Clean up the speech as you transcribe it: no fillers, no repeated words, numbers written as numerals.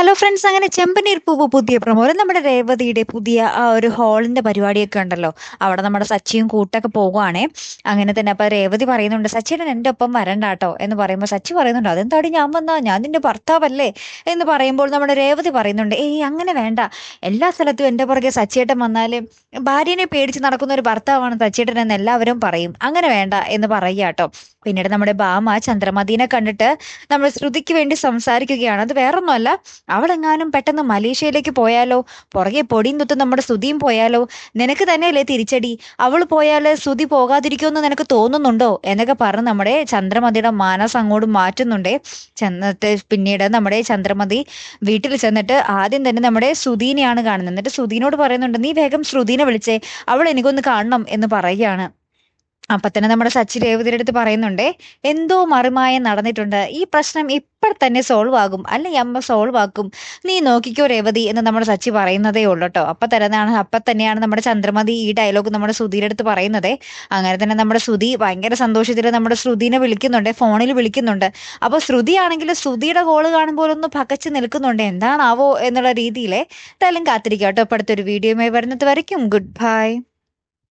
Hello friends, അങ്ങനെ ചെമ്പനീർ പൂവ് പുതിയ പ്രൊമോ നമ്മുടെ രേവതിയുടെ പുതിയ ആ ഒരു ഹാളിന്റെ പരിപാടിയൊക്കെ ഉണ്ടല്ലോ. അവിടെ നമ്മുടെ സച്ചിയും കൂട്ടൊക്കെ പോകുവാണേ. അങ്ങനെ തന്നെ അപ്പൊ രേവതി പറയുന്നുണ്ട്, സച്ചിയുടെ എന്റെ ഒപ്പം വരണ്ട കേട്ടോ എന്ന് പറയുമ്പോൾ സച്ചി പറയുന്നുണ്ട്, അതെന്താടി ഞാൻ വന്നാ, ഞാൻ നിന്റെ ഭർത്താവല്ലേ എന്ന് പറയുമ്പോൾ നമ്മുടെ രേവതി പറയുന്നുണ്ട്, ഏയ് അങ്ങനെ വേണ്ട, എല്ലാ സ്ഥലത്തും എന്റെ പുറകെ സച്ചിയേട്ടൻ വന്നാല് ഭാര്യനെ പേടിച്ച് നടക്കുന്ന ഒരു ഭർത്താവാണ് സച്ചിയേട്ടൻ എന്ന് എല്ലാവരും പറയും, അങ്ങനെ വേണ്ട എന്ന് പറയുക കേട്ടോ. പിന്നീട് നമ്മുടെ ഭാമ ചന്ദ്രമതിനെ കണ്ടിട്ട് നമ്മൾ ശ്രുതിക്ക് വേണ്ടി സംസാരിക്കുകയാണ്. അത് വേറൊന്നുമല്ല, അവളെങ്ങാനും പെട്ടെന്ന് മലേഷ്യയിലേക്ക് പോയാലോ, പുറകെ പൊടിയും തൊട്ട് നമ്മുടെ ശ്രുതിയും പോയാലോ, നിനക്ക് തന്നെയല്ലേ തിരിച്ചടി, അവൾ പോയാല് ശ്രുതി പോകാതിരിക്കുമെന്ന് നിനക്ക് തോന്നുന്നുണ്ടോ എന്നൊക്കെ പറഞ്ഞ് നമ്മുടെ ചന്ദ്രമതിയുടെ മാനസ് അങ്ങോട്ട് മാറ്റുന്നുണ്ടേ. ചെന്നിട്ട് പിന്നീട് നമ്മുടെ ചന്ദ്രമതി വീട്ടിൽ ചെന്നിട്ട് ആദ്യം തന്നെ നമ്മുടെ ശ്രുതിനെയാണ് കാണുന്നത്. എന്നിട്ട് ശ്രുതിനോട് പറയുന്നുണ്ട്, നീ വേഗം ശ്രുതിനെ വിളിച്ചേ, അവൾ എനിക്കൊന്ന് കാണണം എന്ന് പറയുകയാണ്. അപ്പൊ തന്നെ നമ്മുടെ സച്ചി രേവതിയുടെ അടുത്ത് പറയുന്നുണ്ടേ, എന്തോ മറിമായം നടന്നിട്ടുണ്ട്, ഈ പ്രശ്നം ഇപ്പോൾ തന്നെ സോൾവ് ആകും, അല്ലെങ്കിൽ അമ്മ സോൾവ് ആക്കും, നീ നോക്കിക്കോ രേവതി എന്ന് നമ്മുടെ സച്ചി പറയുന്നതേ ഉള്ളൂ കേട്ടോ. അപ്പൊ തന്നെയാണ് നമ്മുടെ ചന്ദ്രമതി ഈ ഡയലോഗ് നമ്മുടെ ശ്രുതിയുടെ അടുത്ത് പറയുന്നത്. അങ്ങനെ തന്നെ നമ്മുടെ ശ്രുതി ഭയങ്കര സന്തോഷത്തിൽ നമ്മുടെ ശ്രുതിനെ വിളിക്കുന്നുണ്ട്, ഫോണിൽ വിളിക്കുന്നുണ്ട്. അപ്പൊ ശ്രുതി ആണെങ്കിൽ ശ്രുതിയുടെ കോള് കാണുമ്പോൾ ഒന്ന് പകച്ചു നിൽക്കുന്നുണ്ട്, എന്താണാവോ എന്നുള്ള രീതിയിലെ എന്തായാലും കാത്തിരിക്കാം കേട്ടോ. അപ്പൊ അടുത്തൊരു വീഡിയോയുമായി വരുന്നത് വരയ്ക്കും ഗുഡ് ബൈ.